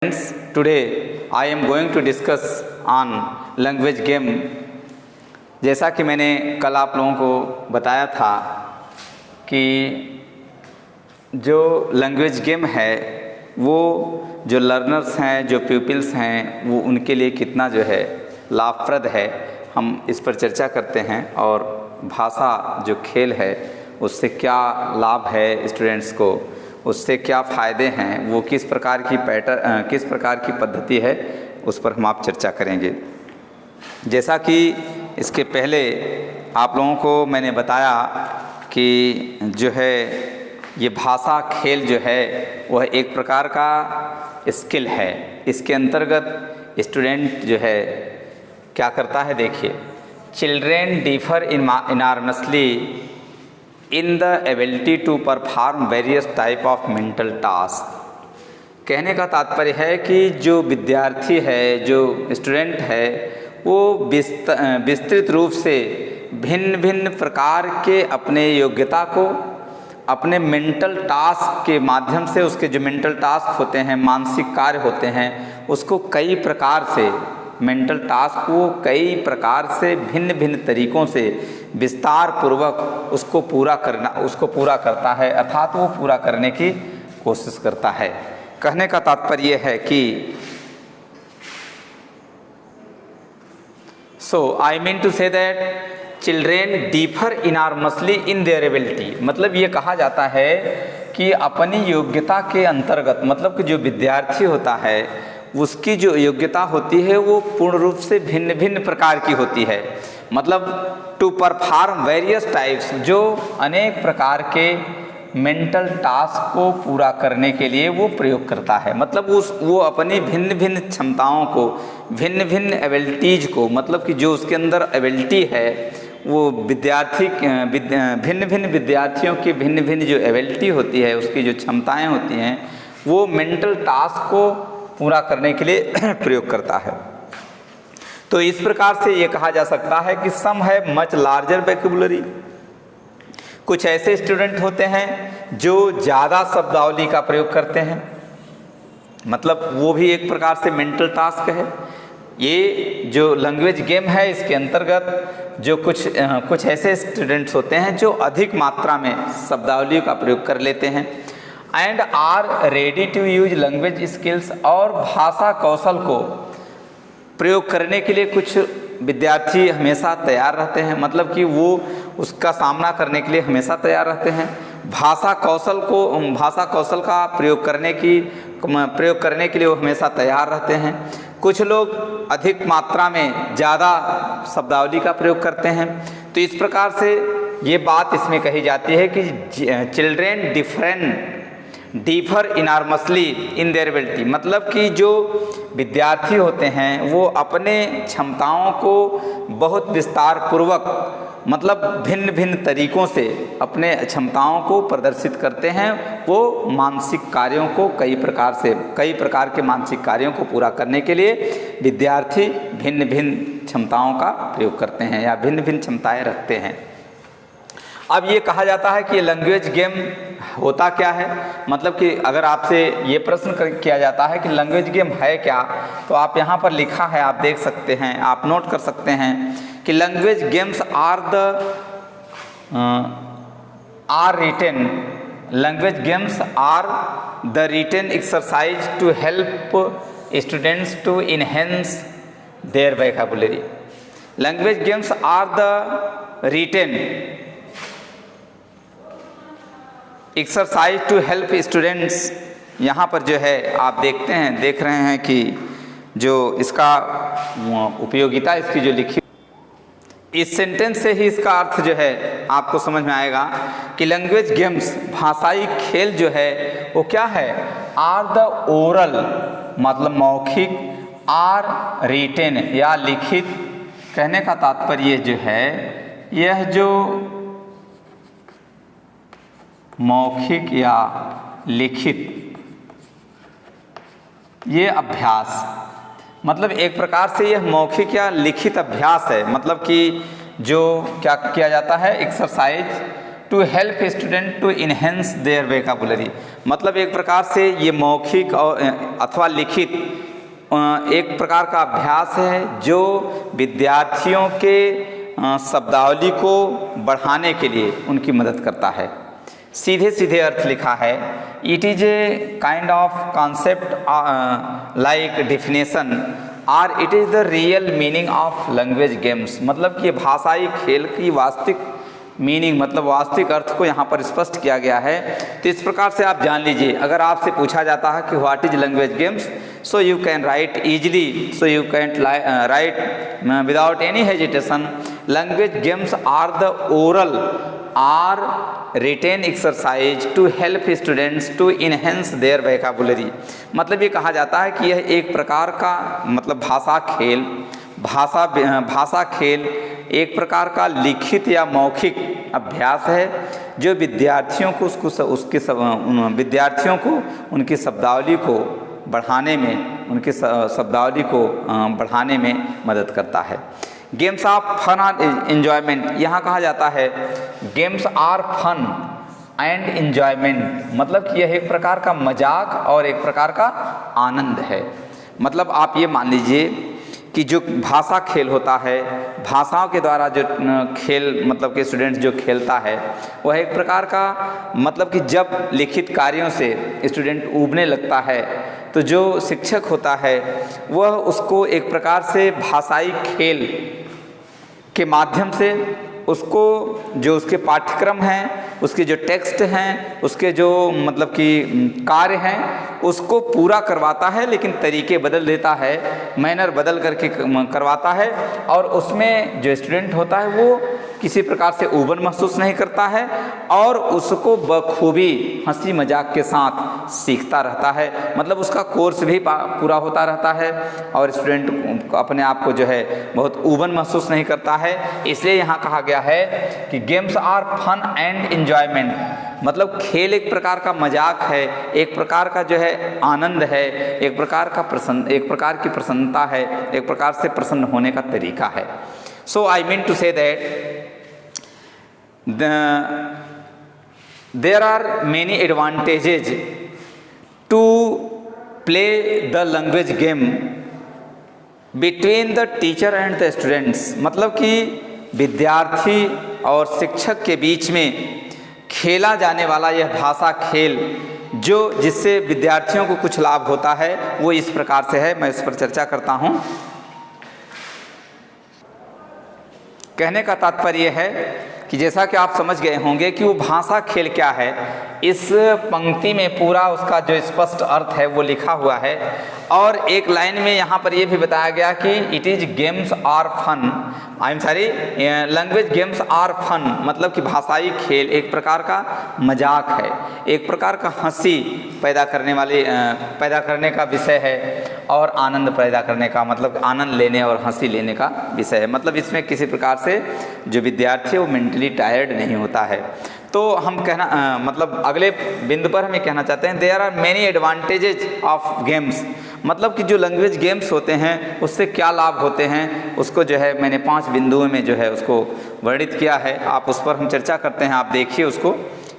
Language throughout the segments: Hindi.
Friends, today I am going to discuss on language game। जैसा कि मैंने कल आप लोगों को बताया था कि जो लैंग्वेज गेम है वो जो लर्नर्स हैं, जो प्यूपिल्स हैं, वो उनके लिए कितना जो है लाभप्रद है, हम इस पर चर्चा करते हैं। और भाषा जो खेल है उससे क्या लाभ है स्टूडेंट्स को, उससे क्या फ़ायदे हैं, वो किस प्रकार की पद्धति है, उस पर हम आप चर्चा करेंगे। जैसा कि इसके पहले आप लोगों को मैंने बताया कि जो है ये भाषा खेल जो है वह एक प्रकार का स्किल है। इसके अंतर्गत स्टूडेंट जो है क्या करता है, देखिए, children differ enormously in the ability to perform various type of mental task. कहने का तात्पर्य है कि जो विद्यार्थी है, जो स्टूडेंट है, वो विस्तृत रूप से भिन्न भिन्न प्रकार के अपने योग्यता को अपने मेंटल टास्क के माध्यम से, उसके जो मेंटल टास्क होते हैं, मानसिक कार्य होते हैं, उसको कई प्रकार से, मेंटल टास्क को कई प्रकार से भिन्न भिन्न तरीक़ों से विस्तार पूर्वक उसको पूरा करता है, अर्थात वो पूरा करने की कोशिश करता है। कहने का तात्पर्य है कि I mean to say that children differ enormously in their ability. मतलब ये कहा जाता है कि अपनी योग्यता के अंतर्गत, मतलब कि जो विद्यार्थी होता है उसकी जो योग्यता होती है वो पूर्ण रूप से भिन्न भिन्न प्रकार की होती है। मतलब टू परफॉर्म वेरियस टाइप्स, जो अनेक प्रकार के मेंटल टास्क को पूरा करने के लिए वो प्रयोग करता है। मतलब वो अपनी भिन्न भिन्न क्षमताओं को, भिन्न भिन्न एबिलिटीज़ को, मतलब कि जो उसके अंदर एबिलिटी है, वो भिन्न भिन्न विद्यार्थियों की भिन्न भिन्न जो एबिलिटी होती है, उसकी जो क्षमताएं होती हैं, वो मेंटल टास्क को पूरा करने के लिए प्रयोग करता है। तो इस प्रकार से ये कहा जा सकता है कि सम है मच लार्जर वोकैबुलरी। कुछ ऐसे स्टूडेंट होते हैं जो ज़्यादा शब्दावली का प्रयोग करते हैं, मतलब वो भी एक प्रकार से मेंटल टास्क है। ये जो लैंग्वेज गेम है इसके अंतर्गत जो कुछ ऐसे स्टूडेंट्स होते हैं जो अधिक मात्रा में शब्दावली का प्रयोग कर लेते हैं and are ready to use language skills. और भाषा कौशल को प्रयोग करने के लिए कुछ विद्यार्थी हमेशा तैयार रहते हैं, मतलब कि वो उसका सामना करने के लिए हमेशा तैयार रहते हैं। भाषा कौशल का प्रयोग करने के लिए वो हमेशा तैयार रहते हैं। कुछ लोग अधिक मात्रा में ज़्यादा शब्दावली का प्रयोग करते हैं। तो इस प्रकार से ये बात इसमें कही जाती है कि children differ enormously in their ability. मतलब कि जो विद्यार्थी होते हैं वो अपने क्षमताओं को बहुत विस्तार पूर्वक, मतलब भिन्न भिन्न तरीक़ों से अपने क्षमताओं को प्रदर्शित करते हैं। वो मानसिक कार्यों को कई प्रकार के मानसिक कार्यों को पूरा करने के लिए विद्यार्थी भिन्न भिन्न क्षमताओं का प्रयोग करते हैं या भिन्न भिन्न क्षमताएं रखते हैं। अब ये कहा जाता है कि लैंग्वेज गेम होता क्या है, मतलब कि अगर आपसे ये प्रश्न किया जाता है कि लैंग्वेज गेम है क्या, तो आप यहाँ पर लिखा है, आप देख सकते हैं, आप नोट कर सकते हैं कि language games are the written exercise to help students to enhance their vocabulary. Language games are the written exercise to help students. यहाँ पर जो है आप देख रहे हैं कि जो इसका उपयोगिता इसकी जो लिखी, इस सेंटेंस से ही इसका अर्थ जो है आपको समझ में आएगा कि लैंग्वेज गेम्स, भाषाई खेल जो है वो क्या है, आर द ओरल, मतलब मौखिक, आर रिटेन या लिखित। कहने का तात्पर्य जो है, यह जो मौखिक या लिखित ये अभ्यास, मतलब एक प्रकार से यह मौखिक या लिखित अभ्यास है। मतलब कि जो क्या किया जाता है, exercise to help student to enhance their vocabulary. मतलब एक प्रकार से ये मौखिक और अथवा लिखित एक प्रकार का अभ्यास है जो विद्यार्थियों के शब्दावली को बढ़ाने के लिए उनकी मदद करता है। सीधे सीधे अर्थ लिखा है, it is a kind of concept like definition और it is the real meaning of language games. मतलब कि भाषाई खेल की वास्तविक मीनिंग मतलब वास्तविक अर्थ को यहाँ पर स्पष्ट किया गया है। तो इस प्रकार से आप जान लीजिए, अगर आपसे पूछा जाता है कि what is language games, so you can write easily, so you can write without any hesitation, language games are the oral or written exercise to help students to enhance their vocabulary. मतलब ये कहा जाता है कि यह एक प्रकार का मतलब भाषा खेल एक प्रकार का लिखित या मौखिक अभ्यास है जो विद्यार्थियों को विद्यार्थियों को उनकी शब्दावली को बढ़ाने में मदद करता है। गेम्स ऑफ फन और एंजॉयमेंट, यहाँ कहा जाता है games are fun and enjoyment, मतलब कि यह एक प्रकार का मजाक और एक प्रकार का आनंद है। मतलब आप ये मान लीजिए कि जो भाषा खेल होता है, भाषाओं के द्वारा जो खेल मतलब कि स्टूडेंट्स जो खेलता है वह एक प्रकार का मतलब कि जब लिखित कार्यों से स्टूडेंट ऊबने लगता है तो जो शिक्षक होता है वह उसको एक प्रकार से भाषाई खेल के माध्यम से उसको जो उसके पाठ्यक्रम हैं, उसके जो टेक्स्ट हैं, उसके जो मतलब कि कार्य हैं उसको पूरा करवाता है, लेकिन तरीके बदल देता है, मैनर बदल करके करवाता है और उसमें जो स्टूडेंट होता है वो किसी प्रकार से ऊबन महसूस नहीं करता है और उसको बखूबी हंसी मजाक के साथ सीखता रहता है। मतलब उसका कोर्स भी पूरा होता रहता है और स्टूडेंट अपने आप को जो है बहुत ऊबन महसूस नहीं करता है। इसलिए यहाँ कहा गया है कि games are fun and enjoyment, मतलब खेल एक प्रकार का मजाक है, एक प्रकार का जो है आनंद है, एक प्रकार की प्रसन्नता है, एक प्रकार से प्रसन्न होने का तरीका है। So I mean to say that there are many advantages to play the language game between the teacher and the students। मतलब कि विद्यार्थी और शिक्षक के बीच में खेला जाने वाला यह भाषा खेल जिससे विद्यार्थियों को कुछ लाभ होता है वो इस प्रकार से है, मैं इस पर चर्चा करता हूँ। कहने का तात्पर्य है कि जैसा कि आप समझ गए होंगे कि वो भाषा खेल क्या है, इस पंक्ति में पूरा उसका जो स्पष्ट अर्थ है वो लिखा हुआ है और एक लाइन में यहाँ पर ये भी बताया गया कि it is games are fun, language games are fun, मतलब कि भाषाई खेल एक प्रकार का मजाक है, एक प्रकार का हंसी पैदा करने का विषय है और आनंद पैदा करने का मतलब आनंद लेने और हंसी लेने का विषय है। मतलब इसमें किसी प्रकार से जो विद्यार्थी है वो मेंटली टायर्ड नहीं होता है। तो हम मतलब अगले बिंदु पर हम ये कहना चाहते हैं there are many advantages of games, मतलब कि जो लैंग्वेज गेम्स होते हैं उससे क्या लाभ होते हैं उसको जो है मैंने 5 बिंदुओं में जो है उसको वर्णित किया है। आप उस पर हम चर्चा करते हैं, आप देखिए उसको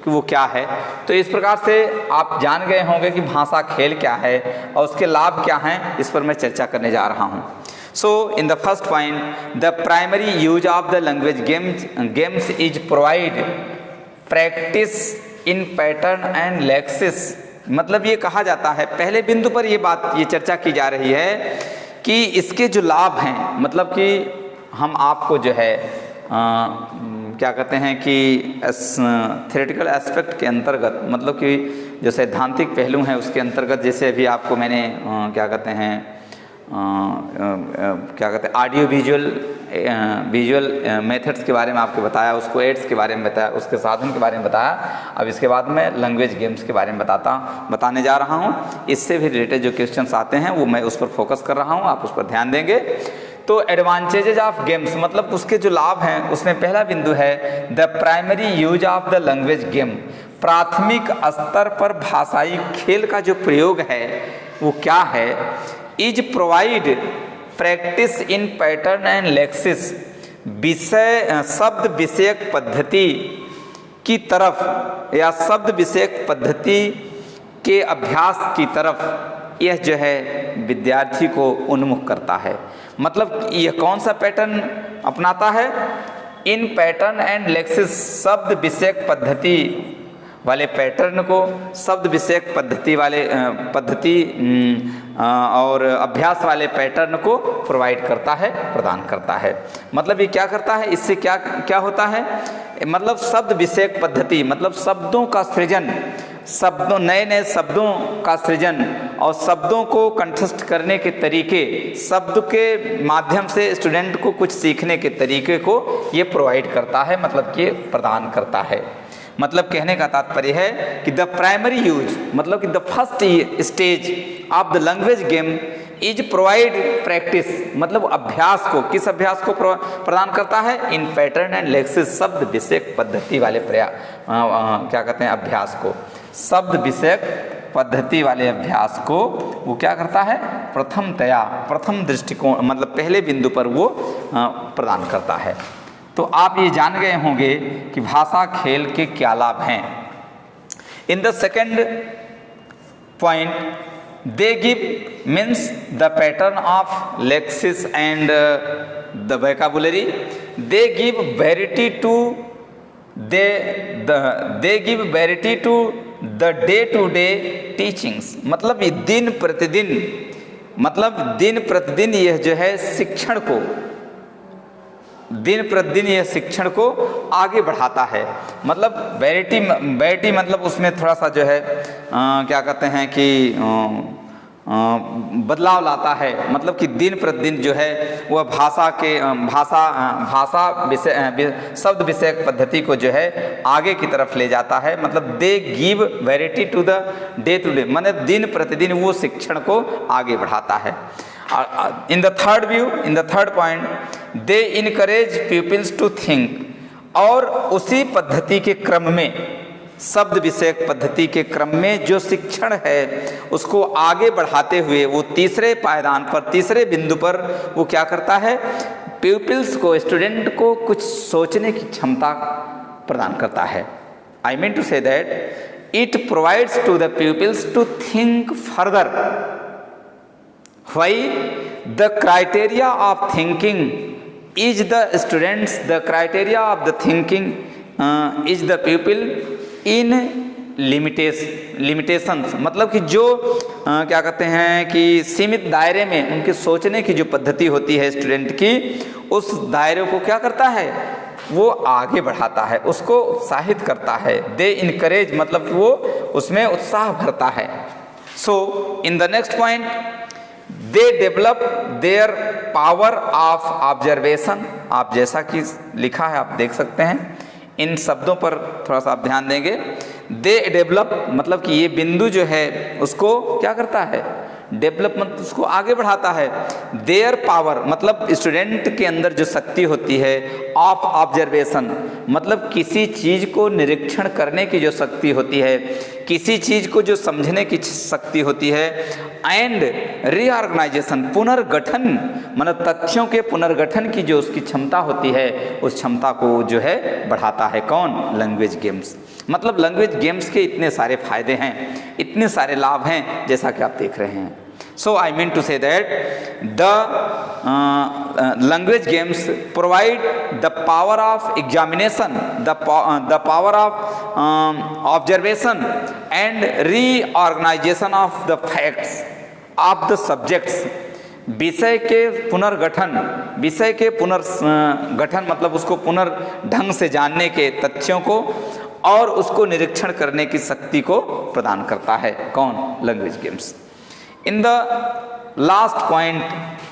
कि वो क्या है। तो इस प्रकार से आप जान गए होंगे कि भाषा खेल क्या है और उसके लाभ क्या हैं, इस पर मैं चर्चा करने जा रहा हूँ। So in the first point, the primary use of the language games is provide practice in pattern and lexis। मतलब ये कहा जाता है, पहले बिंदु पर ये चर्चा की जा रही है कि इसके जो लाभ हैं, मतलब कि हम आपको जो है क्या कहते हैं कि थ्योरेटिकल एस्पेक्ट के अंतर्गत, मतलब कि जो सैद्धांतिक पहलू हैं उसके अंतर्गत, जैसे अभी आपको मैंने क्या कहते हैं ऑडियो विजुअल मेथड्स के बारे में आपको बताया, उसको एड्स के बारे में बताया, उसके साधन के बारे में बताया। अब इसके बाद मैं लैंग्वेज गेम्स के बारे में बताने जा रहा हूँ। इससे भी रिलेटेड जो क्वेश्चंस आते हैं वो मैं उस पर फोकस कर रहा हूँ, आप उस पर ध्यान देंगे। तो एडवांटेजेज ऑफ गेम्स, मतलब उसके जो लाभ हैं उसमें पहला बिंदु है the primary use of the language game. प्राथमिक स्तर पर भाषाई खेल का जो प्रयोग है वो क्या है, is provide practice in pattern and Lexus, शब्द विषयक पद्धति की तरफ या शब्द विषयक पद्धति के अभ्यास की तरफ यह जो है विद्यार्थी को उन्मुख करता है। मतलब यह कौन सा पैटर्न अपनाता है? इन पैटर्न एंड लेक्सिस शब्द विषयक पद्धति वाले पैटर्न को, शब्द विषयक पद्धति वाले और अभ्यास वाले पैटर्न को प्रोवाइड करता है, प्रदान करता है। मतलब ये क्या करता है, इससे क्या क्या होता है? मतलब शब्द विषयक पद्धति मतलब शब्दों का सृजन, शब्दों नए नए शब्दों का सृजन और शब्दों को कंठस्थ करने के तरीके, शब्द के माध्यम से स्टूडेंट को कुछ सीखने के तरीके को ये प्रोवाइड करता है, मतलब कि प्रदान करता है। मतलब कहने का तात्पर्य है कि द प्राइमरी यूज मतलब कि the first stage of the language game is provide practice, मतलब अभ्यास को, किस अभ्यास को प्रदान करता है? इन पैटर्न एंड लेक्सिस शब्द विषयक पद्धति वाले क्या कहते हैं अभ्यास को, शब्द विषयक पद्धति वाले अभ्यास को वो क्या करता है? प्रथम दृष्टिकोण मतलब पहले बिंदु पर वो प्रदान करता है। तो आप ये जान गए होंगे कि भाषा खेल के क्या लाभ हैं। In the second point they give means the pattern of lexis and the vocabulary, they give variety to they give variety to the day to day teachings. मतलब ये दिन प्रतिदिन यह जो है शिक्षण को आगे बढ़ाता है। मतलब वेरिटी मतलब उसमें थोड़ा सा जो है क्या कहते हैं कि बदलाव लाता है। मतलब कि दिन प्रतिदिन जो है वह भाषा शब्द विषयक पद्धति को जो है आगे की तरफ ले जाता है। मतलब they give variety to the day to day, मतलब दिन प्रतिदिन वो शिक्षण को आगे बढ़ाता है। In the third point they encourage peoples to think, और उसी पद्धति के क्रम में, शब्द विषयक पद्धति के क्रम में जो शिक्षण है उसको आगे बढ़ाते हुए वो तीसरे पायदान पर, तीसरे बिंदु पर वो क्या करता है? पीपल्स को, स्टूडेंट को कुछ सोचने की क्षमता प्रदान करता है। I mean to say that it provides to the peoples to think further. Why? The criteria of thinking is the students, the criteria of the thinking is the pupil in limitations। मतलब कि जो क्या कहते हैं कि सीमित दायरे में उनके सोचने की जो पद्धति होती है स्टूडेंट की, उस दायरे को क्या करता है? वो आगे बढ़ाता है, उसको उत्साहित करता है। दे इनकरेज मतलब वो उसमें उत्साह भरता है। So in the next point they develop their power of observation. आप जैसा कि लिखा है आप देख सकते हैं, इन शब्दों पर थोड़ा सा आप ध्यान देंगे। दे डेवलप मतलब कि ये बिंदु जो है उसको क्या करता है? डेवलपमेंट, उसको आगे बढ़ाता है। देयर पावर मतलब स्टूडेंट के अंदर जो शक्ति होती है, ऑफ ऑब्जर्वेशन मतलब किसी चीज़ को निरीक्षण करने की जो शक्ति होती है, किसी चीज़ को जो समझने की शक्ति होती है, एंड रीऑर्गेनाइजेशन पुनर्गठन मतलब तथ्यों के पुनर्गठन की जो उसकी क्षमता होती है, उस क्षमता को जो है बढ़ाता है। कौन? Language games. मतलब लैंग्वेज गेम्स के इतने सारे फायदे हैं, इतने सारे लाभ हैं, जैसा कि आप देख रहे हैं। So I mean to say that the language games provide the power of examination, the power of observation and reorganization of the facts of the subjects। विषय के पुनर्गठन मतलब उसको पुनर्ढंग से जानने के तथ्यों को और उसको निरीक्षण करने की शक्ति को प्रदान करता है। कौन? Language games. In the last point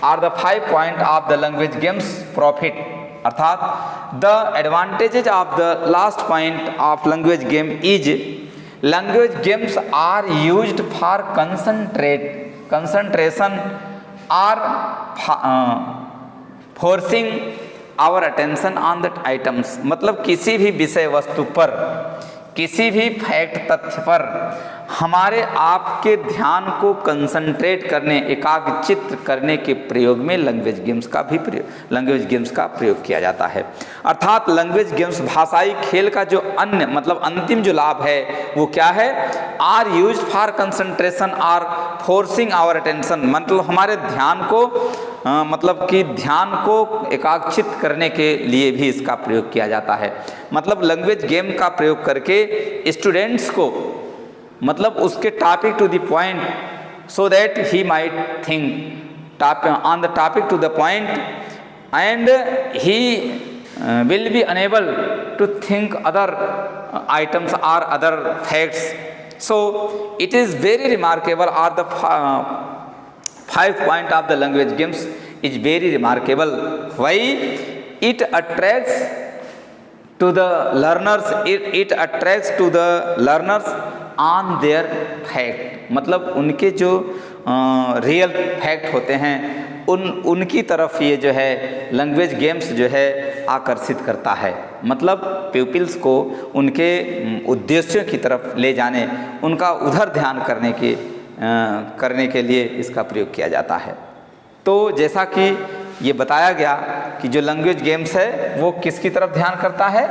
are the 5 point of the language games profit, अर्थात the advantages of the last point of language game is language games are used for concentration or forcing our attention on that items। मतलब किसी भी विषय वस्तु पर, किसी भी फैक्ट तथ्य पर हमारे आपके ध्यान को कंसंट्रेट करने, एकाग्रचित्त करने के प्रयोग में लैंग्वेज गेम्स का प्रयोग किया जाता है। अर्थात लैंग्वेज गेम्स भाषाई खेल का जो अन्य मतलब अंतिम जो लाभ है वो क्या है, are use for concentration or forcing our attention, मतलब हमारे ध्यान को मतलब कि ध्यान को एकाग्रचित करने के लिए भी इसका प्रयोग किया जाता है। मतलब लैंग्वेज गेम का प्रयोग करके स्टूडेंट्स को मतलब उसके topic to the point, so that he might think on the topic to the point and he will be unable to think other items or other facts. So it is very remarkable, or the 5 point of the language games is very remarkable. Why? It attracts to the learners, it attracts to the learners on their fact, मतलब उनके जो रियल फैक्ट होते हैं उनकी तरफ ये जो है लैंग्वेज गेम्स जो है आकर्षित करता है। मतलब प्यूपिल्स को उनके उद्देश्यों की तरफ ले जाने, उनका उधर ध्यान करने के लिए इसका प्रयोग किया जाता है। तो जैसा कि ये बताया गया कि जो लैंग्वेज गेम्स है वो किसकी तरफ ध्यान करता है,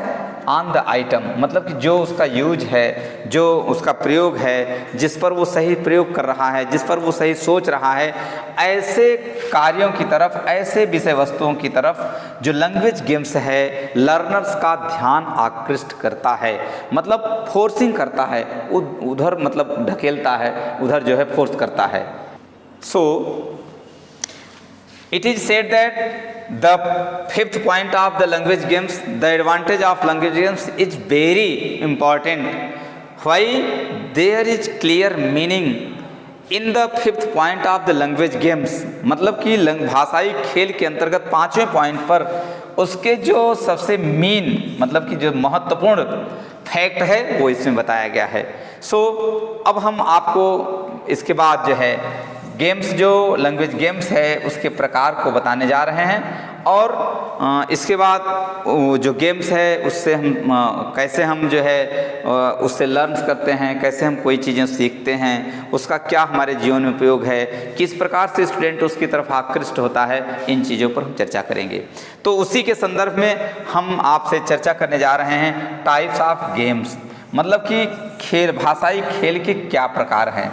ऑन द आइटम, मतलब कि जो उसका यूज है, जो उसका प्रयोग है, जिस पर वो सही प्रयोग कर रहा है, जिस पर वो सही सोच रहा है, ऐसे कार्यों की तरफ, ऐसे विषय वस्तुओं की तरफ जो लैंग्वेज गेम्स है लर्नर्स का ध्यान आकृष्ट करता है, मतलब फोर्सिंग करता है, उधर मतलब ढकेलता है, उधर जो है फोर्स करता है। सो it is said that the 5th point of the language games, the advantage of language games is very important. Why? There is clear meaning in the 5th point of the language games, मतलब कि भाषाई खेल के अंतर्गत 5वें पॉइंट पर उसके जो सबसे मेन मतलब कि जो महत्वपूर्ण फैक्ट है वो इसमें बताया गया है। सो अब हम आपको इसके बाद जो है गेम्स, जो लैंग्वेज गेम्स है उसके प्रकार को बताने जा रहे हैं और इसके बाद जो गेम्स है उससे हम कैसे हम जो है उससे लर्न करते हैं, कैसे हम कोई चीज़ें सीखते हैं, उसका क्या हमारे जीवन में उपयोग है, किस प्रकार से स्टूडेंट उसकी तरफ आकृष्ट होता है, इन चीज़ों पर हम चर्चा करेंगे। तो उसी के संदर्भ में हम आपसे चर्चा करने जा रहे हैं टाइप्स ऑफ गेम्स, मतलब कि खेल, भाषाई खेल के क्या प्रकार हैं।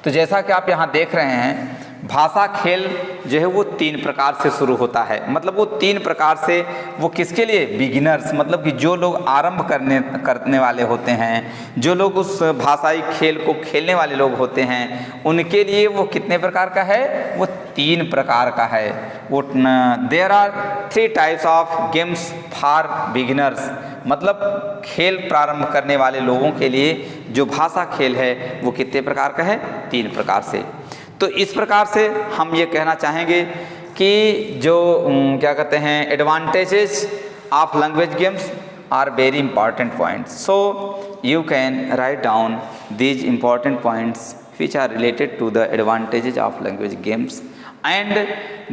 तो जैसा कि आप यहाँ देख रहे हैं भाषा खेल जो है वो 3 प्रकार से शुरू होता है, मतलब वो 3 प्रकार से, वो किसके लिए, बिगिनर्स, मतलब कि जो लोग आरंभ करने वाले होते हैं, जो लोग उस भाषाई खेल को खेलने वाले लोग होते हैं, उनके लिए वो कितने प्रकार का है, वो 3 प्रकार का है। वो there are 3 types of games for beginners, मतलब खेल प्रारंभ करने वाले लोगों के लिए जो भाषा खेल है वो कितने प्रकार का है, 3 प्रकार से। तो इस प्रकार से हम ये कहना चाहेंगे कि जो क्या कहते हैं advantages of language games are very important points. So you can write down these important points which are related to the advantages of language games, and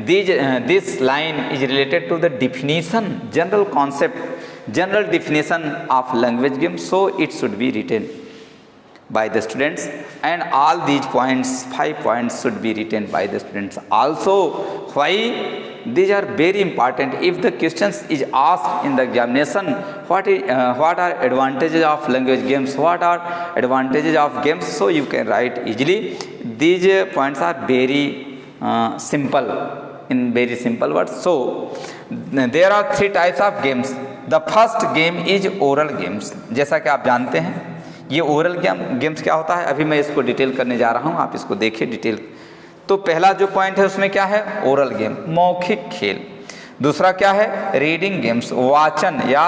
this line is related to the definition, general concept, general definition of language games, so it should be written by the students, and all these points, 5 points should be written by the students also. Why? These are very important. If the questions is asked in the examination, what are advantages of language games, what are advantages of games, so you can write easily. These points are very simple, in very simple words. So there are 3 types of games. The first game is oral games. जैसा कि आप जानते हैं ये ओरल गेम्स क्या होता है, अभी मैं इसको डिटेल करने जा रहा हूँ, आप इसको देखिए डिटेल। तो पहला जो पॉइंट है उसमें क्या है, ओरल गेम, मौखिक खेल। दूसरा क्या है, रीडिंग गेम्स, वाचन या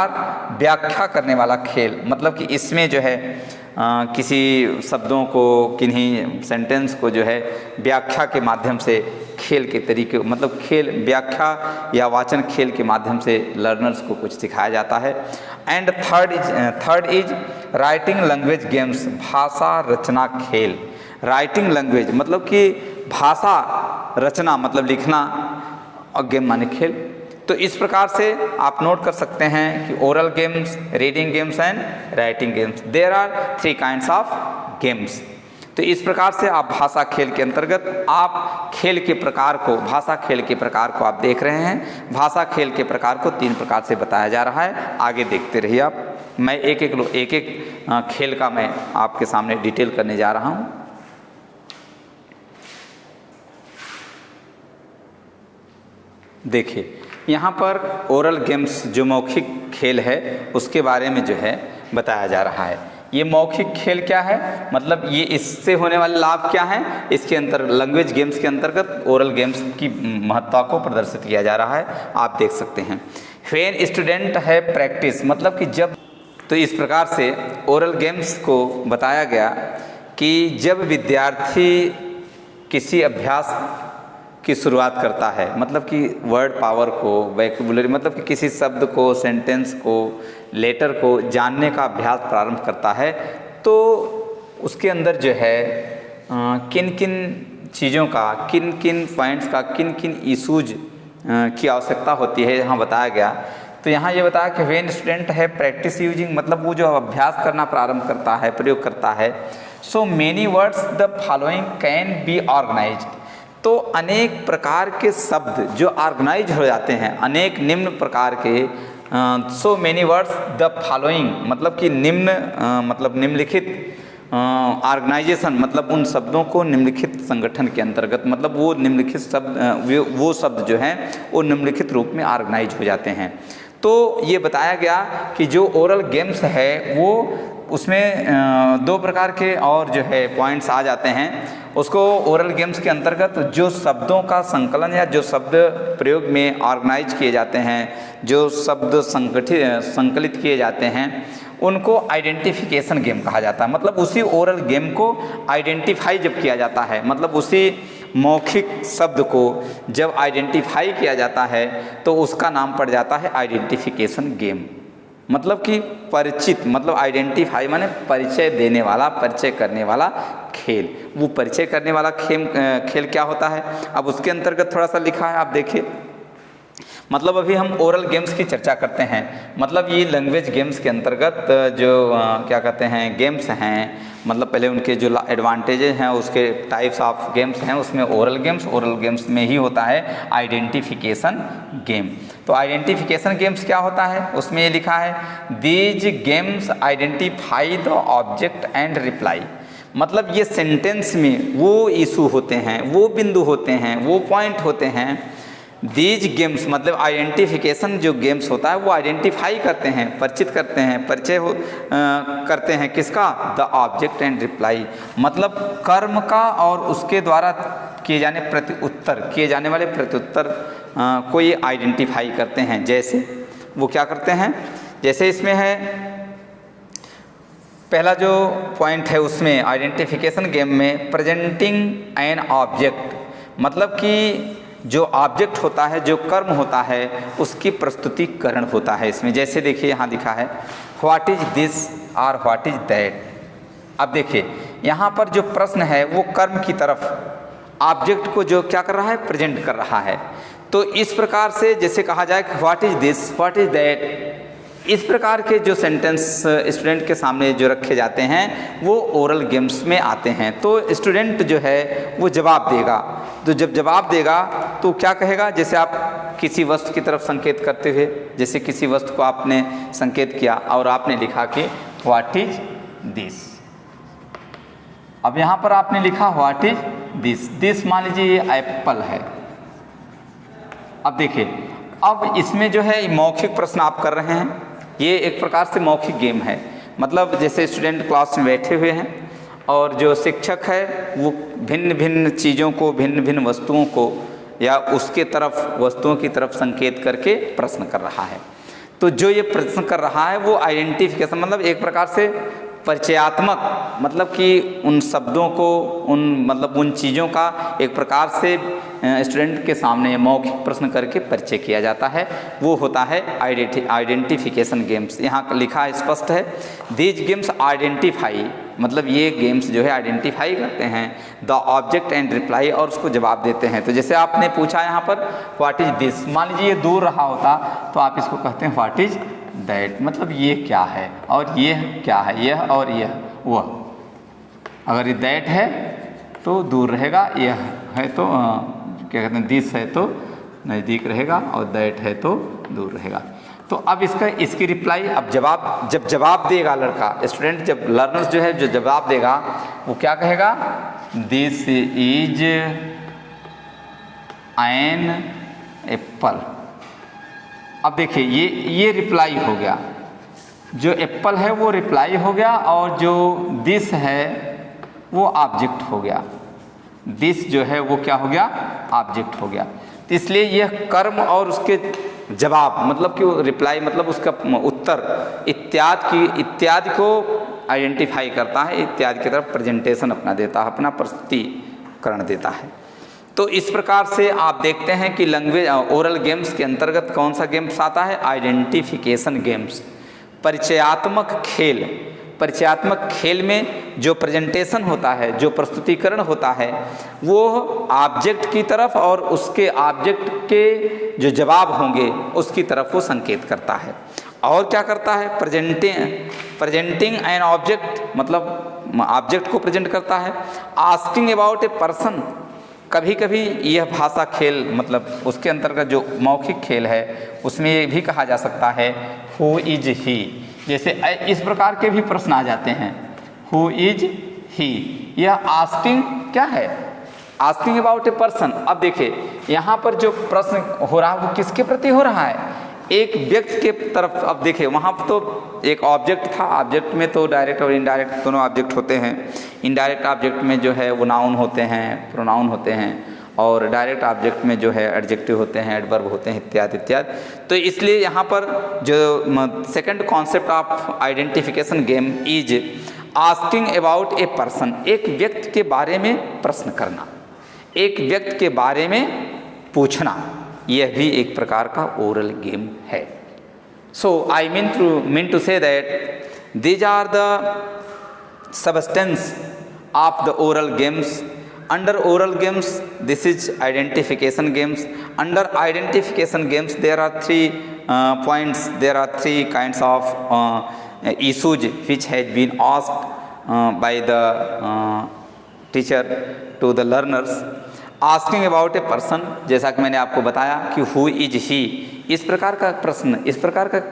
व्याख्या करने वाला खेल, मतलब कि इसमें जो है किसी शब्दों को, किन्हीं सेंटेंस को जो है व्याख्या के माध्यम से खेल के तरीके, मतलब खेल व्याख्या या वाचन खेल के माध्यम से लर्नर्स को कुछ सिखाया जाता है। And third is writing language games, भाषा रचना खेल। राइटिंग लैंग्वेज मतलब कि भाषा रचना मतलब लिखना, और गेम माने खेल। तो इस प्रकार से आप नोट कर सकते हैं कि oral games, reading games and writing games, there are 3 kinds of games. तो इस प्रकार से आप भाषा खेल के अंतर्गत आप खेल के प्रकार को, भाषा खेल के प्रकार को आप देख रहे हैं। भाषा खेल के प्रकार को 3 प्रकार से बताया जा रहा है। आगे देखते रहिए आप। मैं एक एक खेल का मैं आपके सामने डिटेल करने जा रहा हूँ। देखिए यहाँ पर ओरल गेम्स जो मौखिक खेल है उसके बारे में जो है बताया जा रहा है। ये मौखिक खेल क्या है, मतलब ये इससे होने वाले लाभ क्या हैं, इसके अंतर लैंग्वेज गेम्स के अंतर्गत ओरल गेम्स की महत्ता को प्रदर्शित किया जा रहा है। आप देख सकते हैं व्हेन स्टूडेंट है प्रैक्टिस, मतलब कि जब, तो इस प्रकार से ओरल गेम्स को बताया गया कि जब विद्यार्थी किसी अभ्यास की शुरुआत करता है, मतलब कि वर्ड पावर को, वोकैबुलरी मतलब कि किसी शब्द को, सेंटेंस को, लेटर को जानने का अभ्यास प्रारंभ करता है, तो उसके अंदर जो है किन किन चीज़ों का, किन किन पॉइंट्स का, किन किन इशूज की आवश्यकता होती है यहाँ बताया गया। तो यहाँ ये बताया कि व्हेन स्टूडेंट है प्रैक्टिस यूजिंग, मतलब वो जो अभ्यास करना प्रारंभ करता है, प्रयोग करता है। So many words the following can be organised, तो अनेक प्रकार के शब्द जो ऑर्गेनाइज हो जाते हैं, अनेक निम्न प्रकार के, सो मेनी वर्ड्स द फॉलोइंग मतलब कि निम्न मतलब निम्नलिखित ऑर्गेनाइजेशन, मतलब उन शब्दों को निम्नलिखित संगठन के अंतर्गत, मतलब वो निम्नलिखित शब्द, वो शब्द जो हैं वो निम्नलिखित रूप में ऑर्गेनाइज हो जाते हैं। तो ये बताया गया कि जो ओरल गेम्स है वो उसमें 2 प्रकार के और जो है पॉइंट्स आ जाते हैं। उसको ओरल गेम्स के अंतर्गत जो शब्दों का संकलन या जो शब्द प्रयोग में ऑर्गेनाइज किए जाते हैं, जो शब्द संकलित किए जाते हैं, उनको आइडेंटिफिकेशन गेम कहा जाता है। मतलब उसी ओरल गेम को आइडेंटिफाई जब किया जाता है, मतलब उसी मौखिक शब्द को जब आइडेंटिफाई किया जाता है तो उसका नाम पड़ जाता है आइडेंटिफिकेशन गेम। मतलब कि परिचित, मतलब आइडेंटिफाई माने परिचय देने वाला, परिचय करने वाला खेल। वो परिचय करने वाला खेल क्या होता है, अब उसके अंतर्गत थोड़ा सा लिखा है, आप देखिए। मतलब अभी हम ओरल गेम्स की चर्चा करते हैं, मतलब ये लैंग्वेज गेम्स के अंतर्गत जो क्या कहते हैं गेम्स हैं, मतलब पहले उनके जो एडवांटेजेस हैं, उसके टाइप्स ऑफ गेम्स हैं, उसमें ओरल गेम्स में ही होता है आइडेंटिफिकेशन गेम। तो आइडेंटिफिकेशन गेम्स क्या होता है, उसमें ये लिखा है these games identify the object and reply, मतलब ये सेंटेंस में वो इशू होते हैं, वो बिंदु होते हैं, वो पॉइंट होते हैं। दीज गेम्स मतलब आइडेंटिफिकेशन जो गेम्स होता है वो आइडेंटिफाई करते हैं, परिचित करते हैं, करते हैं किसका, द ऑब्जेक्ट एंड रिप्लाई, मतलब कर्म का और उसके द्वारा किए जाने वाले प्रत्युत्तर को ये आइडेंटिफाई करते हैं। जैसे वो क्या करते हैं, जैसे इसमें है पहला जो पॉइंट है उसमें आइडेंटिफिकेशन गेम में प्रेजेंटिंग एन ऑब्जेक्ट, मतलब कि जो ऑब्जेक्ट होता है, जो कर्म होता है, उसकी प्रस्तुतिकरण होता है इसमें। जैसे देखिए यहाँ लिखा है व्हाट इज दिस और व्हाट इज दैट। अब देखिए यहाँ पर जो प्रश्न है वो कर्म की तरफ ऑब्जेक्ट को जो क्या कर रहा है, प्रेजेंट कर रहा है। तो इस प्रकार से जैसे कहा जाए कि what is this, what is that, इस प्रकार के जो सेंटेंस स्टूडेंट के सामने जो रखे जाते हैं वो ओरल गेम्स में आते हैं। तो स्टूडेंट जो है वो जवाब देगा, तो जब जवाब देगा तो क्या कहेगा, जैसे आप किसी वस्तु की तरफ संकेत करते हुए, जैसे किसी वस्तु को आपने संकेत किया और आपने लिखा कि व्हाट इज दिस। अब यहाँ पर आपने लिखा व्हाट इज दिस, दिस मान लीजिए ये एप्पल है। अब देखिए अब इसमें जो है मौखिक प्रश्न आप कर रहे हैं, ये एक प्रकार से मौखिक गेम है। मतलब जैसे स्टूडेंट क्लास में बैठे हुए हैं और जो शिक्षक है वो भिन्न भिन्न चीज़ों को, भिन्न भिन्न वस्तुओं को या उसके तरफ, वस्तुओं की तरफ संकेत करके प्रश्न कर रहा है। तो जो ये प्रश्न कर रहा है वो आइडेंटिफिकेशन मतलब एक प्रकार से परिचयात्मक, मतलब कि उन शब्दों को, उन चीज़ों का एक प्रकार से स्टूडेंट के सामने मौखिक प्रश्न करके परिचय किया जाता है, वो होता है आइडेंटिफिकेशन गेम्स। यहाँ लिखा स्पष्ट है दीज गेम्स आइडेंटिफाई, मतलब ये गेम्स जो है आइडेंटिफाई करते हैं द ऑब्जेक्ट एंड रिप्लाई, और उसको जवाब देते हैं। तो जैसे आपने पूछा यहाँ पर व्हाट इज दिस, मान लीजिए ये दूर रहा होता तो आप इसको कहते हैं व्हाट इज दैट, मतलब ये क्या है और ये क्या है, यह और यह वह। अगर ये दैट है तो दूर रहेगा, यह है तो क्या कहते हैं, दिस है तो नज़दीक रहेगा और दैट है तो दूर रहेगा। तो अब इसकी रिप्लाई, अब जब जवाब देगा लड़का, स्टूडेंट, जब लर्नर जो है जो जवाब देगा वो क्या कहेगा, दिस इज एन एप्पल। अब देखिए ये रिप्लाई हो गया, जो एप्पल है वो रिप्लाई हो गया और जो दिस है वो ऑब्जेक्ट हो गया। दिस जो है वो क्या हो गया, ऑब्जेक्ट हो गया। तो इसलिए यह कर्म और उसके जवाब, मतलब कि रिप्लाई मतलब उसका उत्तर इत्यादि को आइडेंटिफाई करता है, इत्यादि की तरफ प्रेजेंटेशन अपना देता है, अपना प्रस्तुतिकरण देता है। तो इस प्रकार से आप देखते हैं कि लैंग्वेज ओरल गेम्स के अंतर्गत कौन सा गेम्स आता है, आइडेंटिफिकेशन गेम्स, परिचयात्मक खेल। परिचयात्मक खेल में जो प्रेजेंटेशन होता है, जो प्रस्तुतिकरण होता है, वो ऑब्जेक्ट की तरफ और उसके ऑब्जेक्ट के जो जवाब होंगे उसकी तरफ वो संकेत करता है। और क्या करता है, प्रेजेंटिंग एन ऑब्जेक्ट, मतलब ऑब्जेक्ट को प्रेजेंट करता है। आस्किंग अबाउट ए पर्सन, कभी कभी यह भाषा खेल, मतलब उसके अंतर्गत जो मौखिक खेल है उसमें ये भी कहा जा सकता है हु इज ही। जैसे इस प्रकार के भी प्रश्न आ जाते हैं, हु इज ही, यह आस्किंग क्या है, आस्किंग अबाउट ए पर्सन। अब देखिए यहाँ पर जो प्रश्न हो रहा है वो किसके प्रति हो रहा है, एक व्यक्ति के तरफ। अब देखिए वहाँ पर तो एक ऑब्जेक्ट था, ऑब्जेक्ट में तो डायरेक्ट और इनडायरेक्ट दोनों ऑब्जेक्ट होते हैं। इनडायरेक्ट ऑब्जेक्ट में जो है वो नाउन होते हैं, प्रोनाउन होते हैं, और डायरेक्ट ऑब्जेक्ट में जो है एडजेक्टिव होते हैं, एडवर्ब होते हैं, इत्यादि इत्यादि। तो इसलिए यहाँ पर जो second concept of identification game is asking about a person, एक व्यक्ति के बारे में प्रश्न करना, एक व्यक्ति के बारे में पूछना, यह भी एक प्रकार का ओरल गेम है। So I mean to say that these are the substance of the oral games. Under oral games, this is identification games. Under identification games, there are three points. There are three kinds of issues which has been asked by the teacher to the learners. Asking about a person, जैसा कि मैंने आपको बताया कि who is he, इस प्रकार का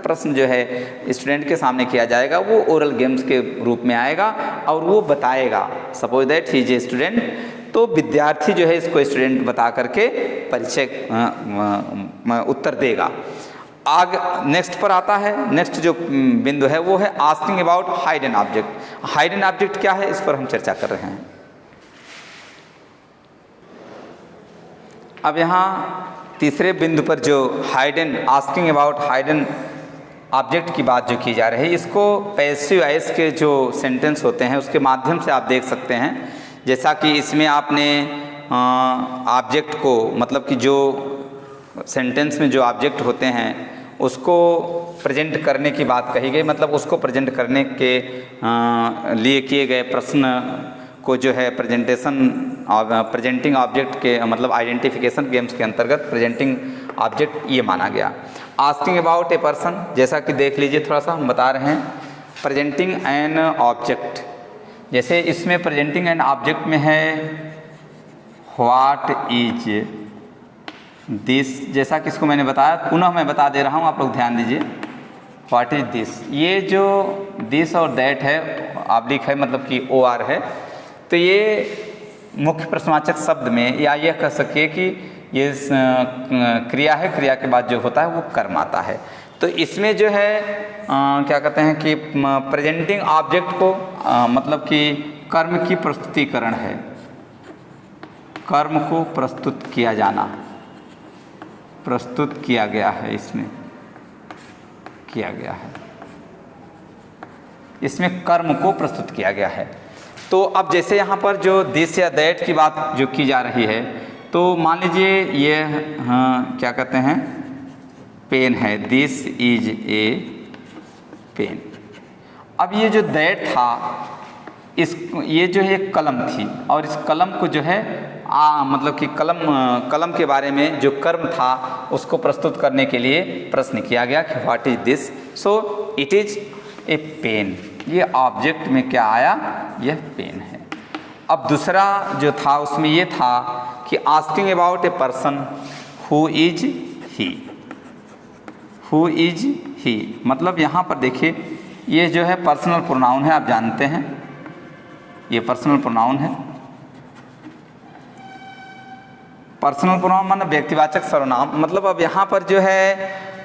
प्रश्न जो है स्टूडेंट के सामने किया जाएगा, वो ओरल गेम्स के रूप में आएगा और वो बताएगा। Suppose that he is a student, तो विद्यार्थी जो है इसको स्टूडेंट बता करके परिचय उत्तर देगा। आगे नेक्स्ट पर आता है, नेक्स्ट जो बिंदु है वो है asking about hidden object. Hidden object क्या है, इस पर हम चर्चा कर रहे हैं। अब यहाँ तीसरे बिंदु पर जो hidden, asking about hidden object की बात जो की जा रही है, इसको पैसिव वॉइस के जो सेंटेंस होते हैं उसके माध्यम से आप देख सकते हैं। जैसा कि इसमें आपने ऑब्जेक्ट को, मतलब कि जो सेंटेंस में जो ऑब्जेक्ट होते हैं उसको प्रेजेंट करने की बात कही गई, मतलब उसको प्रेजेंट करने के लिए किए गए प्रश्न को जो है प्रेजेंटिंग ऑब्जेक्ट के, मतलब आइडेंटिफिकेशन गेम्स के अंतर्गत प्रेजेंटिंग ऑब्जेक्ट ये माना गया। आस्किंग अबाउट ए पर्सन, जैसा कि देख लीजिए, थोड़ा सा हम बता रहे हैं। प्रेजेंटिंग एन ऑब्जेक्ट, जैसे इसमें प्रेजेंटिंग एन ऑब्जेक्ट में है व्हाट इज दिस, जैसा कि इसको मैंने बताया, पुनः मैं बता दे रहा हूँ, आप लोग ध्यान दीजिए। व्हाट इज दिस, ये जो दिस और दैट है ऑब्लिक है, मतलब कि ओ आर है, तो ये मुख्य प्रश्नवाचक शब्द में, या यह कह सकिए कि ये क्रिया है, क्रिया के बाद जो होता है वो कर्म आता है। तो इसमें जो है क्या कहते हैं कि प्रेजेंटिंग ऑब्जेक्ट को मतलब कि कर्म की प्रस्तुतिकरण है, कर्म को प्रस्तुत किया जाना, प्रस्तुत किया गया है, इसमें किया गया है, इसमें कर्म को प्रस्तुत किया गया है। तो अब जैसे यहाँ पर जो दिस या दैट की बात जो की जा रही है, तो मान लीजिए ये क्या कहते हैं, पेन है, दिस इज ए पेन। अब ये जो दैट था, ये जो है कलम थी, और इस कलम को जो है मतलब कि कलम के बारे में जो कर्म था उसको प्रस्तुत करने के लिए प्रश्न किया गया कि what is this, so it is a pen. ये ऑब्जेक्ट में क्या आया, यह पेन है। अब दूसरा जो था उसमें ये था कि asking about a person who is he, who is he, मतलब यहाँ पर देखिए ये जो है पर्सनल प्रोनाउन है, आप जानते हैं ये पर्सनल प्रोनाउन है। पर्सनल प्रोनाउन माने व्यक्तिवाचक सर्वनाम, मतलब अब यहाँ पर जो है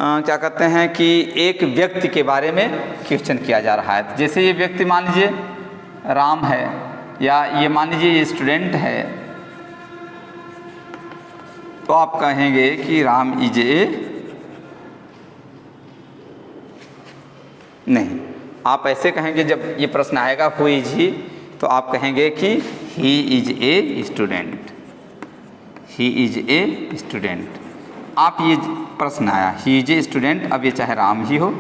क्या कहते हैं कि एक व्यक्ति के बारे में क्वेश्चन किया जा रहा है। जैसे ये व्यक्ति मान लीजिए राम है, या ये मान लीजिए ये स्टूडेंट है, तो आप कहेंगे कि राम इज ए, नहीं, आप ऐसे कहेंगे जब ये प्रश्न आएगा हु इज ही, तो आप कहेंगे कि he is a student, he is a student. आप ये प्रश्न आया ही इज ए स्टूडेंट, अब ये चाहे राम ही हो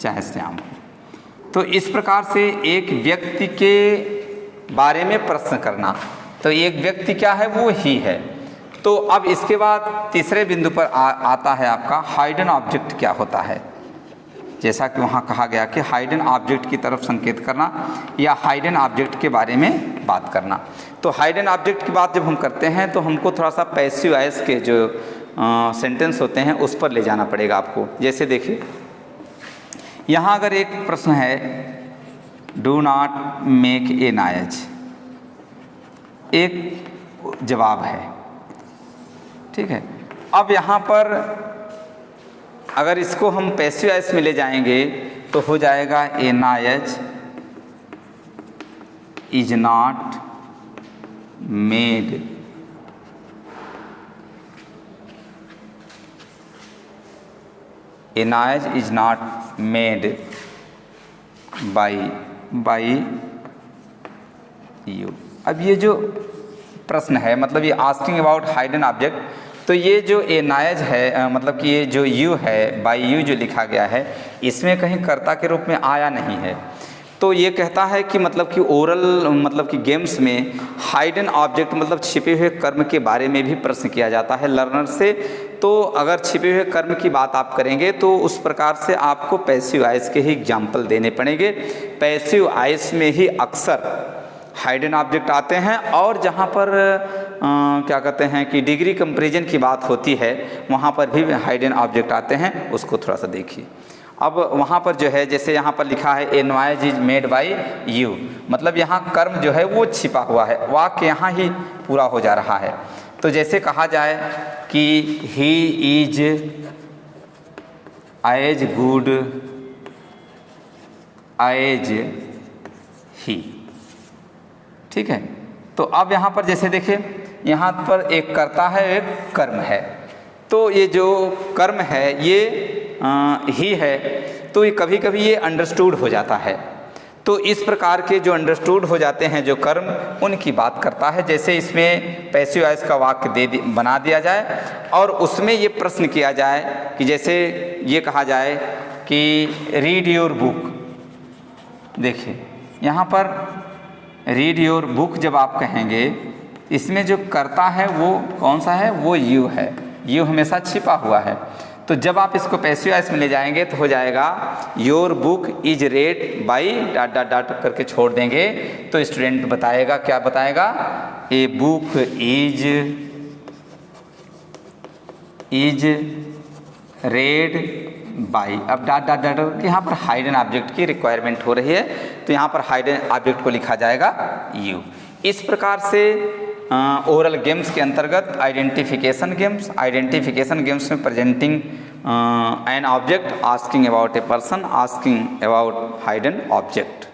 चाहे श्याम हो। तो इस प्रकार से एक व्यक्ति के बारे में प्रश्न करना, तो एक व्यक्ति क्या है, वो ही है। तो अब इसके बाद तीसरे बिंदु पर आता है आपका हाइडन ऑब्जेक्ट क्या होता है। जैसा कि वहाँ कहा गया कि हाइडन ऑब्जेक्ट की तरफ संकेत करना या हाइडन ऑब्जेक्ट के बारे में बात करना। तो हाइडन ऑब्जेक्ट की बात जब हम करते हैं तो हमको थोड़ा सा पैसिव वॉइस के जो सेंटेंस होते हैं उस पर ले जाना पड़ेगा आपको। जैसे देखिए यहाँ अगर एक प्रश्न है do not make a noise, एक जवाब है, ठीक है। अब यहाँ पर अगर इसको हम पैसिव वॉइस में ले जाएंगे तो हो जाएगा ए noise is not made a noise is not made by you. अब ये जो प्रश्न है, मतलब ये आस्किंग अबाउट हाइडन ऑब्जेक्ट, तो ये जो ए नॉइज है मतलब कि ये जो यू है, बाई यू जो लिखा गया है, इसमें कहीं कर्ता के रूप में आया नहीं है। तो ये कहता है कि मतलब कि ओरल मतलब कि गेम्स में हाइडन ऑब्जेक्ट मतलब छिपे हुए कर्म के बारे में भी प्रश्न किया जाता है लर्नर से। तो अगर छिपे हुए कर्म की बात आप करेंगे तो उस प्रकार से आपको पैसिव वॉइस के ही एग्जाम्पल देने पड़ेंगे। पैसिव वॉइस में ही अक्सर हाइडन ऑब्जेक्ट आते हैं, और जहाँ पर क्या कहते हैं कि डिग्री कंपैरिजन की बात होती है वहाँ पर भी हाइडन ऑब्जेक्ट आते हैं, उसको थोड़ा सा देखिए। अब वहाँ पर जो है जैसे यहाँ पर लिखा है ए noise is made by you, मतलब यहाँ कर्म जो है वो छिपा हुआ है, वाक्य यहाँ ही पूरा हो जा रहा है। तो जैसे कहा जाए कि he is as good as he, ठीक है। तो अब यहाँ पर जैसे देखिए यहाँ पर एक कर्ता है एक कर्म है, तो ये जो कर्म है ये ही है, तो ये कभी कभी ये अंडरस्टूड हो जाता है। तो इस प्रकार के जो अंडरस्टूड हो जाते हैं जो कर्म, उनकी बात करता है। जैसे इसमें पैसिव वॉइस का वाक्य बना दिया जाए और उसमें ये प्रश्न किया जाए कि जैसे ये कहा जाए कि रीड योर बुक। देखिए यहाँ पर रीड योर बुक जब आप कहेंगे, इसमें जो कर्ता है वो कौन सा है, वो यू है, यू हमेशा छिपा हुआ है। तो जब आप इसको पैसिव वॉइस में ले जाएंगे तो हो जाएगा your book is red by dot dot dot करके छोड़ देंगे, तो स्टूडेंट बताएगा, क्या बताएगा, a book is red by. अब डॉट डॉट डॉट यहाँ पर हाइडन ऑब्जेक्ट की रिक्वायरमेंट हो रही है, तो यहाँ पर हाइडन ऑब्जेक्ट को लिखा जाएगा यू। इस प्रकार से ओरल गेम्स के अंतर्गत आइडेंटिफिकेशन गेम्स में presenting an object, asking about a person, asking about hidden object.